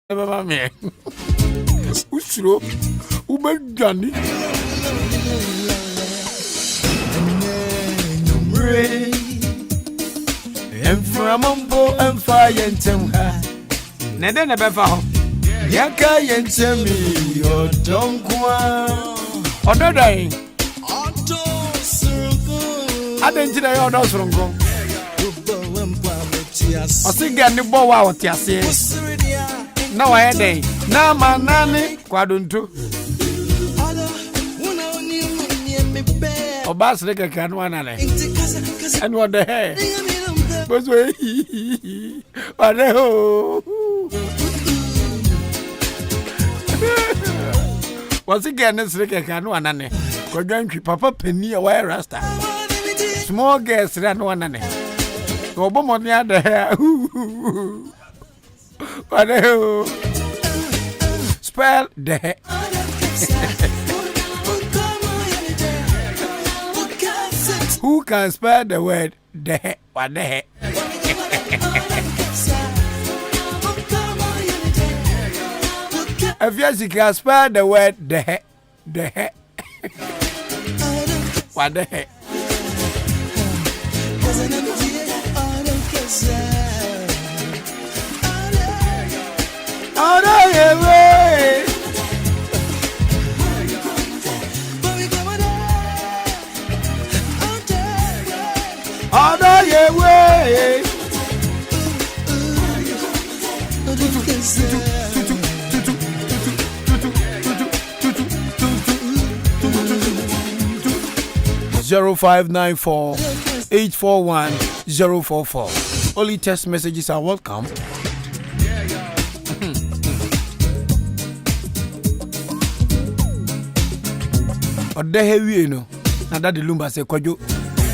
me. Usro, Ubegani. And from Umbo and Fire and Temha. Nede Nebefa. Yaka and Temi, or Don Qua. Or no dying. I didn't know your nose from go. I think I knew what you say. No, I ain't. Now, my nanny, Quadunto. Obas like a can one and what the hair was way. What the ho once again, it's like a can one and we're going to Papa Penny away rasta. Small guests ran one and Obama on the other hair. What the ho spell the hair. Who can spell the word the what the heck? If yes, you can spell the word the heck. What the heck? Oh, no, yeah, oh, no, yeah, way. 0594-841-044. Only text messages are welcome. Or the heavy, you know. And that the Lumba say, Kojo.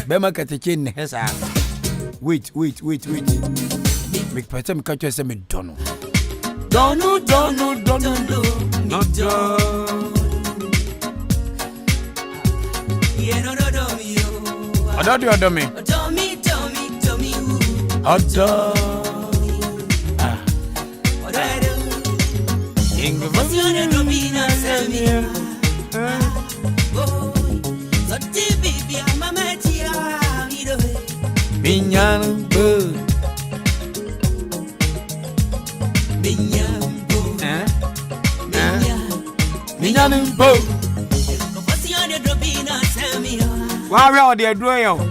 Bema kateche hesa. Wait. Make person catch us me dono. Dono. Not Odomi. Why are they doing?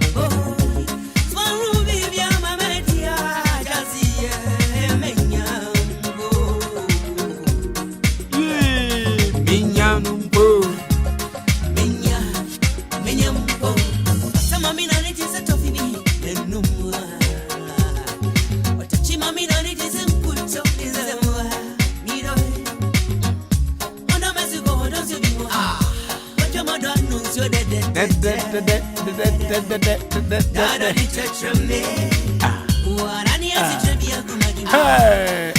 Hey,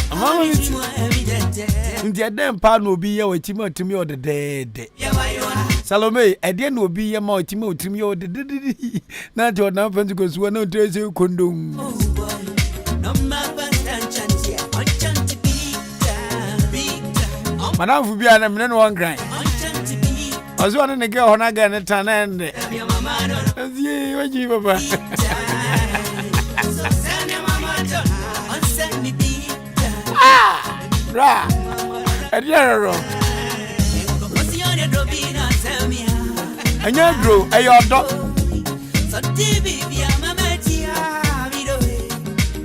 I'm pan will be your Timo to me or the dead. Salome, I didn't will be your more Timo to me or the dead. Not your number because we're not doing you condom. Madame will be an eminent one grind. I was wanting to go on again at an end. Ra, a year ago. And you grew a your dog.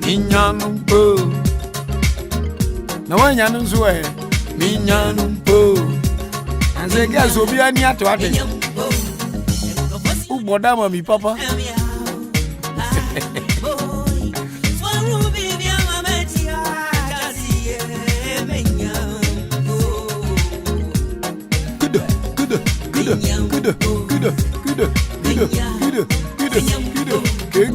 In young poo. No one young's way. Me young poo. And the guys will be any at what? Who bought down on me, Papa? Good.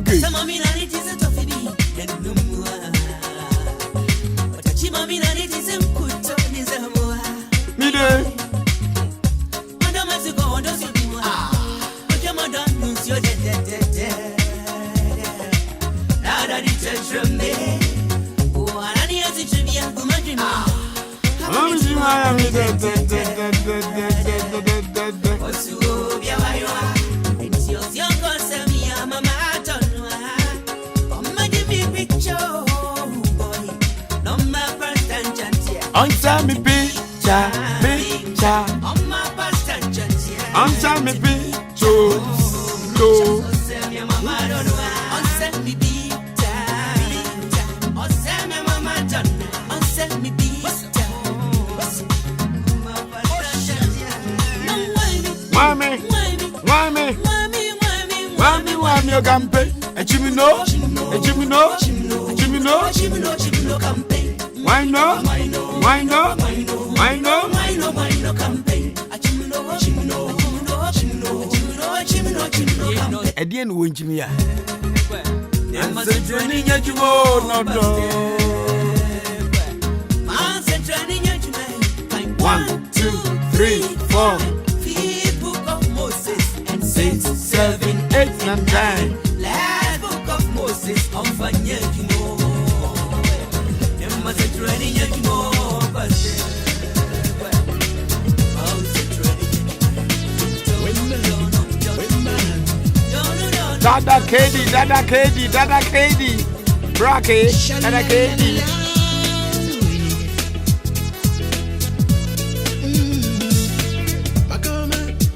Answer me picture. Answer me picture. Why me campaign? Why no campaign? Edian Winchimia. One, two, three, four. 6, 7, 8, 9. Last book of Moses on Fanya. Dada Kedi, Bracky, Dada Kedi.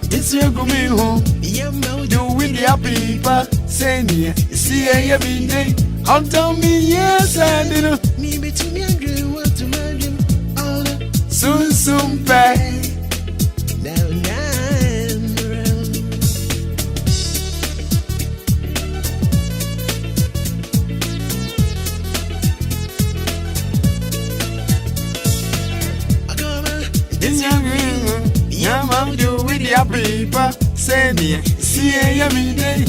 It's your coming home. You win the happy part, saying, see every day. Tell me yes, I didn't. Me between me and you want to marry all soon back. Down around. It's your ring. Yeah, you with your paper. Say me, see every day.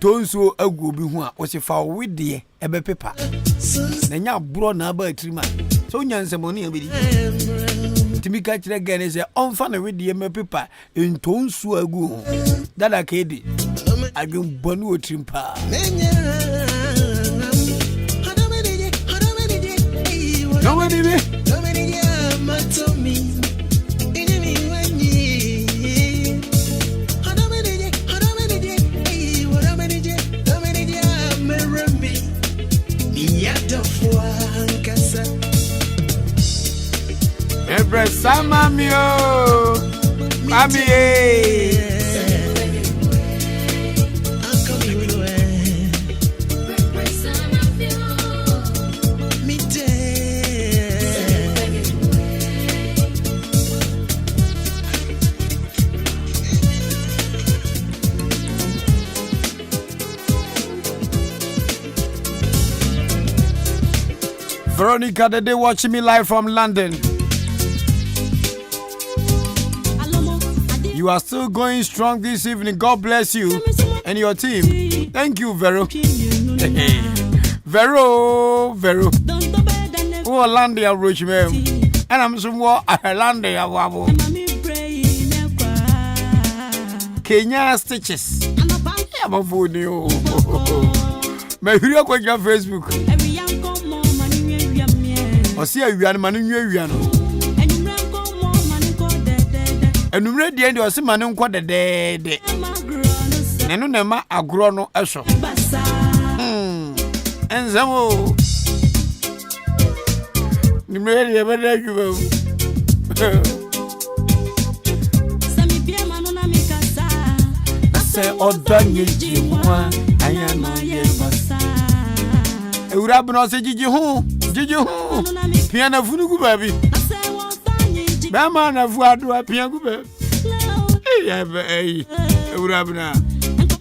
Tonso agu bi hu a wo se fa wo de e be pepa na nya bro na ba atrima so nyansemo ne abedi timika kire gane se onfa na we de me pepa ntonso agu hu dada kedi agun bonu otrimpa Sama mio, mami Veronica, they watching me live from London. You are still going strong this evening. God bless you and your team. Thank you, Vero. Vero. Oh, Landia Rochman. And I'm somewhere at Landia Wabo. Kenya Stitches. I'm a food. Maybe you're going to Facebook. Or see a young man in your and you read the end of some man on quite a day. And no ma agrono esho. And Zamo. You made a better you. Say, oh, done you, I am not yet. Urabno say, did you piano funugu baby? Bama na vuadu a piano baby. Hey, Urabna.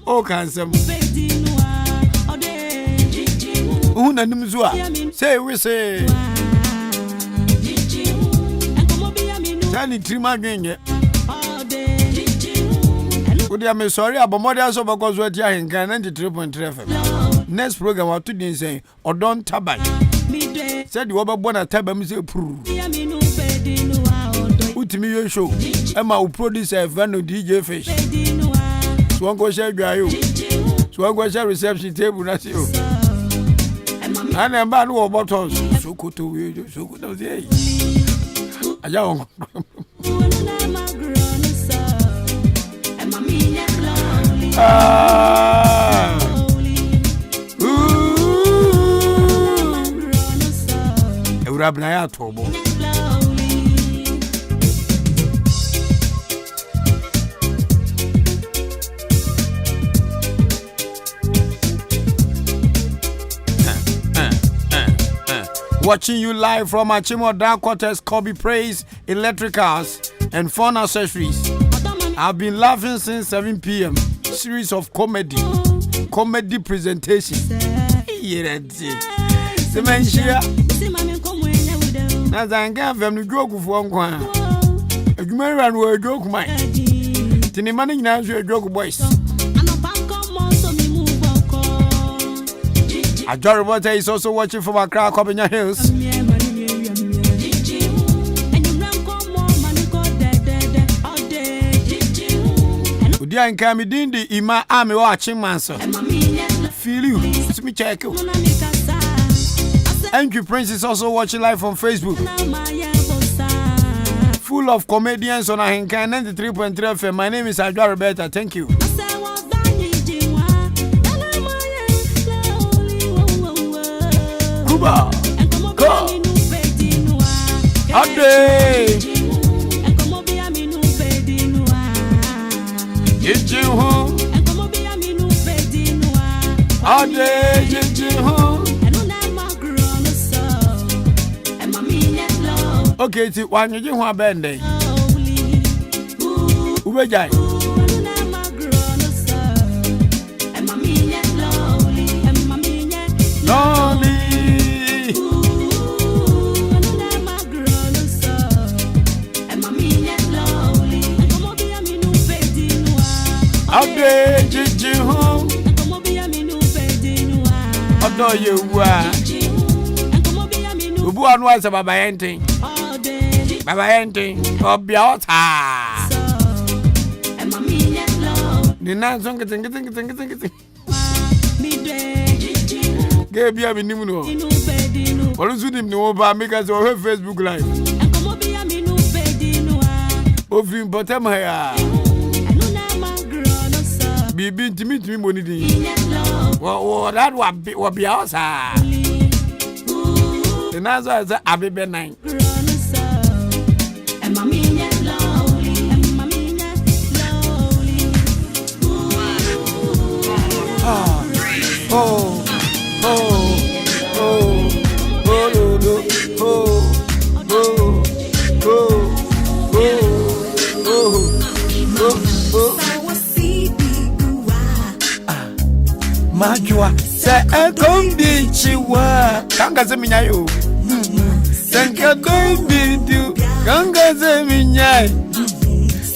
Oh, cansam. Una nimzua. Say, we say. Tani trima genye. I'm sorry about mother so because what you in 93.3 next program what to say Odi Ntaban said you were born at Tabam say prove Utimi show Emma will produce a van of DJ Fish so one go share you so one go share reception table that's you and a man who buttons so koto we so go down there. Aja on. Eurabna ya tobo. Watching you live from Achimo Down Quarters, Kobe Praise, Electricals, and Phone Accessories. I've been laughing since 7 p.m. Series of comedy presentation. Yeah, that's it. Semenshia. Nazanga family joke for one. A human run were a joke, mine. Tiny money now, a joke, boys. Ajari Water is also watching from Accra, Cobina Hills. Odi Ahenkan Kwame Dindi Ima Ame watching Manso. Feel you. Let me check you. Andrew Prince is also watching live on Facebook. Full of comedians on Ahenkan 93.3 FM. My name is Ajari Beta. Thank you. Go. Ade. Jijihu. Ade jijihu. Okay, ti wanyijihu abende. Ubejai. Lonely. Ade jijihu. Odo yewa. Ubu anu ase baba yente. Baba yente. Obiota. Ni na songa tingi. Ge bia mi nimu no. Olu zudim ni wo ba make us on Facebook live. Ofin bottom ya. Bibi ntimi moni di. Wo that wa bia osa. The nazo is abebe 9. Majua se enkombi chiwa kanga zeminyayo senka kombi du kanga zeminyai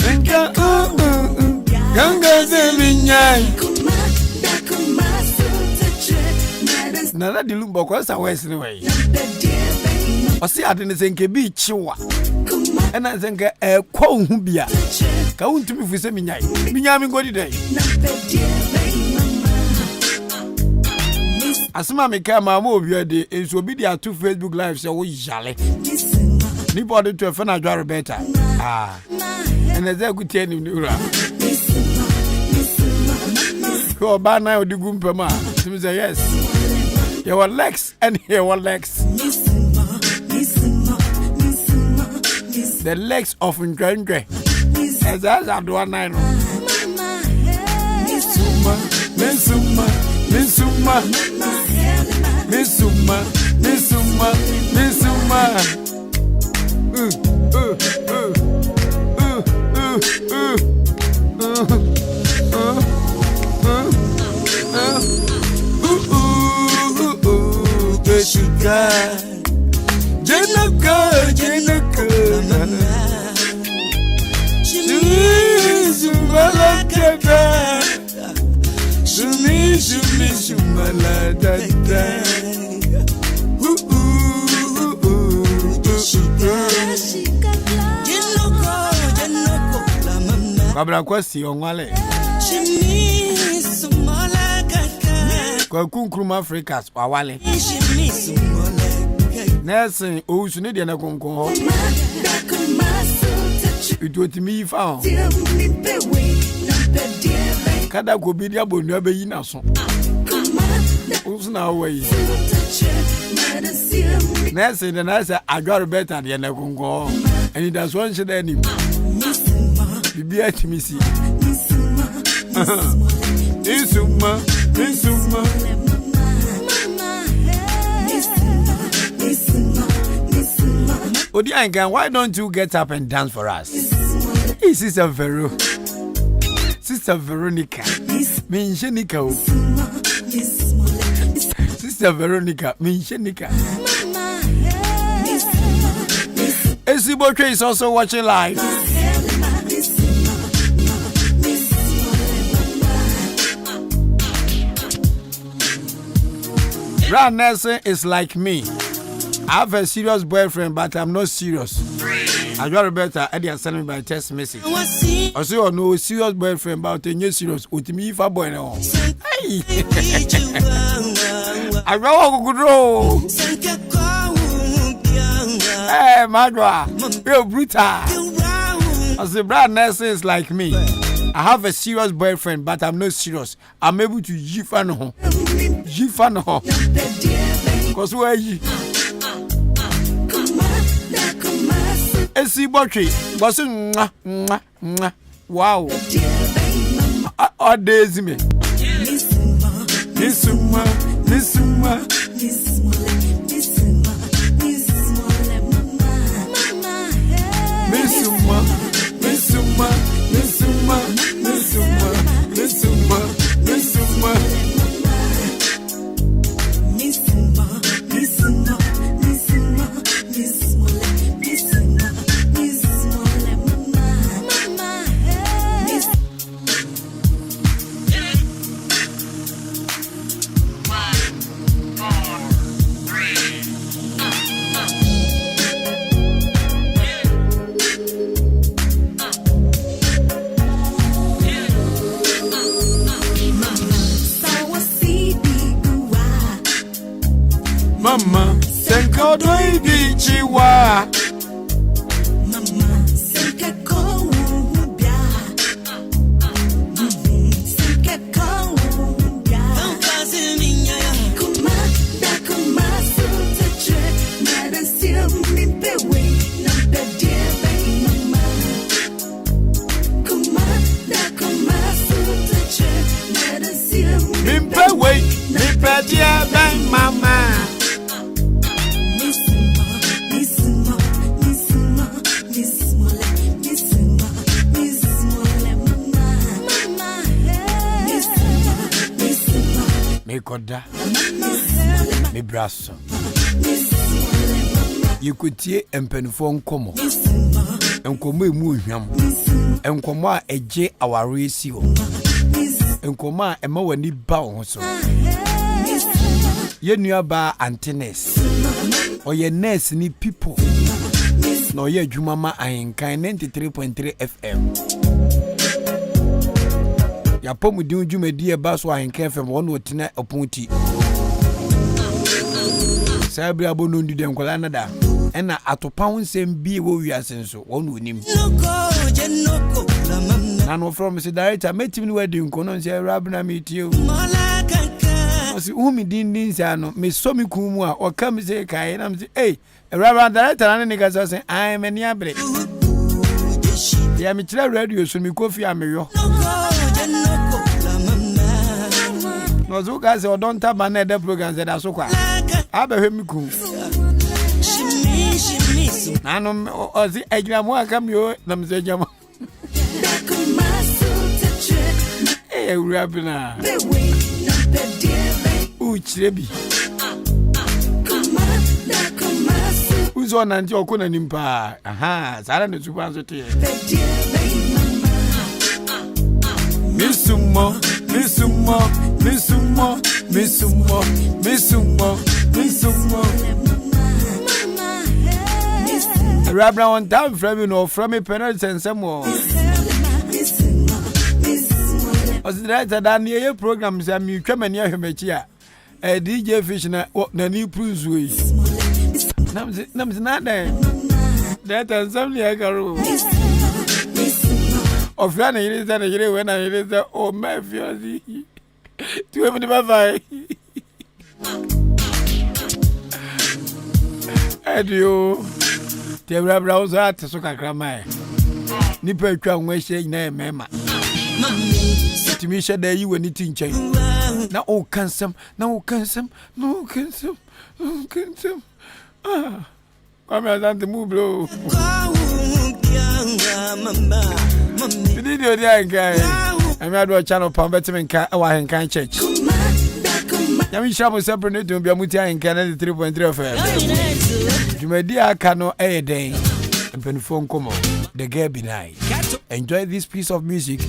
senka kanga zeminyai nana dilumba kwa sa wesni we osi adene senke bi chiwa ena senka kwa hu bia ka untumi fu seminyai minyami ngodi dai asima me ka ma obi ade enso obi dia to Facebook live say wo yale ni body to fe na Ajari Beta ene ze gutie ni ura ko ba na odigu mpema timi say yes your legs and your legs the legs of Ndwendwe as I do one nine Misuma Babra kwasi onwale kwa kunkruma Africas wawale Nursing, oh, so need na konko. It would me found. Kada ko bi dia bonu abeyi na so. Who's now way? Nursing the nurse I got better than na konko. And it has one should any. Bibi at me see. Isuma. Odi Ahenkan, why don't you get up and dance for us? Hey, Sister Vero. Sister Veronica. Minshenika. Sister Veronica. Minshenika. YEBOAH is also watching live. Brad Nelson is like me. I have a serious boyfriend, but I'm not serious. I got better. Eddie sent me by text message. I say, oh no, serious boyfriend, but you're serious. With me, if I boy now. Hey, I go good roll. Hey, Madra, you're brutal. I say, Brad Nelson is like me. I have a serious boyfriend, but I'm not serious. I'm able to jifan home. Because where are you? YEBOAH was wow. All days me. Nisuma. Mama, thank God we beat you. Mama, thank God. Koda me brasso you could see empenfo nkomo enkomo emu hwam enkomo a eje aware si ho enkomo a ema wani ba ho so ye nuaba antenes oye nurse ni people no ye adwuma ma Ahenkan 93.3 FM ya pomu di dwumadi e ba so Ahenkan FM won wotina opunti sabri abono ndu dem kwala nada ena atopa wonsem bi wo wiase so won wonim na no from the director metim ni wadi nkono nse rabna metio osi umi din sia no me so mi kumu a o kam se kai na me eh rabna director na ne gaso se ai me ni abre ya mi tira radio so mi kofi ameyo no zo ga se Odo Ntaban na the program se da so kwa abehwe mi ku nanu ozi ejiramu akam yo na me se ejama eh urabina uchirebi uzo na nti okuna nimpa aha sara ne tupa so te misumo Rabra on time from no from me penalty and some more. As the right than your programs and you come and hear him a DJ Fish na new Prince way. Nam's not there. That and something I can of Rana is that when I is the oh my fiancé. To have the bye. Adieu. The Rabs at Soka Cramai. Nipper Crown Weshay name, Mamma. To me, said that you were knitting change. Now, oh, cansome, no cansome, no cansome, no cansome. Ah, I'm at the move blow. You did your young guy. I'm at a channel pump betting Ahenkan Church. Yami Shamu separate to be a mutia in Canada 3.3 affair. You may dear cano a day and phone come the girl be nice. Enjoy this piece of music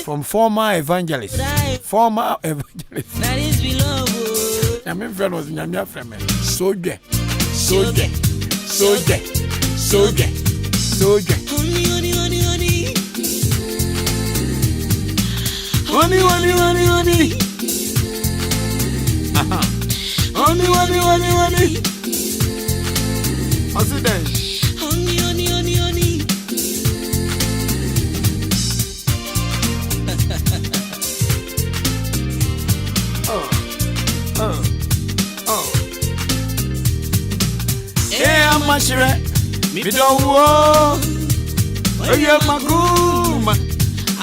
from former evangelists. Former evangelists. That is below. I mean, friend was in your friend. Soldier. Soldier. Soldier. Soldier. Soldier. Honey, honey, honey, honey. Honey, honey, honey, honey. What's it then? Honey, honey, honey, honey. Yeah, I'm a sure. Me don't want. Oh, yeah, my groom. I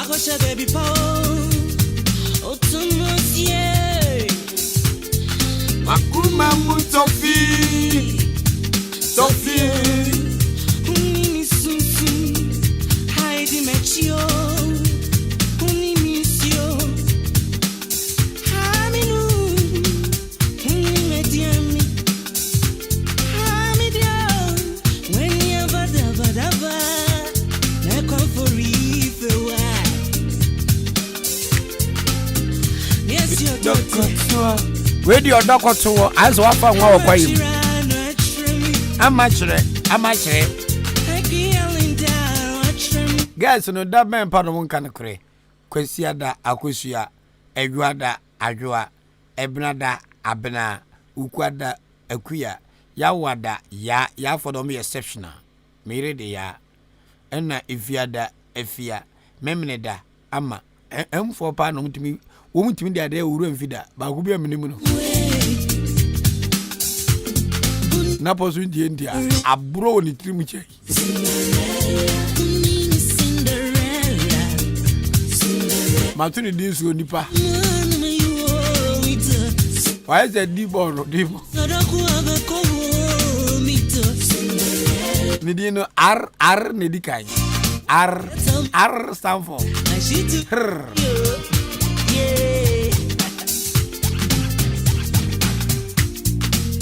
got your baby paw. Oh, to monsieur. Makuma Sophie. Sophie. Unimi susu. Heidi Mechio. Unimi sio. Haminu. Unimi diami. Hamidia. When you badabadaba. Neko for ifewa. Yes, you're doctor. Where do your doctor to? As what for more for you? I'm actually. Guys, no that man part of one can cray. Quesiada, Akusia, Eguada, Ajua, Ebnada, Abena, Ukwada, Equia, Yawada, ya for me exceptional. Mere de ya. Enna if ya da, efia, Memneda, Ama, for panum to me. Woman to me the idea will feeder, but will be a minimum. Naples in the India, a bro in the Trimiche. Martini Dins will nipa. Why is that deep or deep? Nidino R Nidikai. R stand for.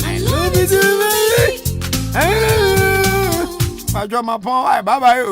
I love you, baby. I draw my paw. Bye bye.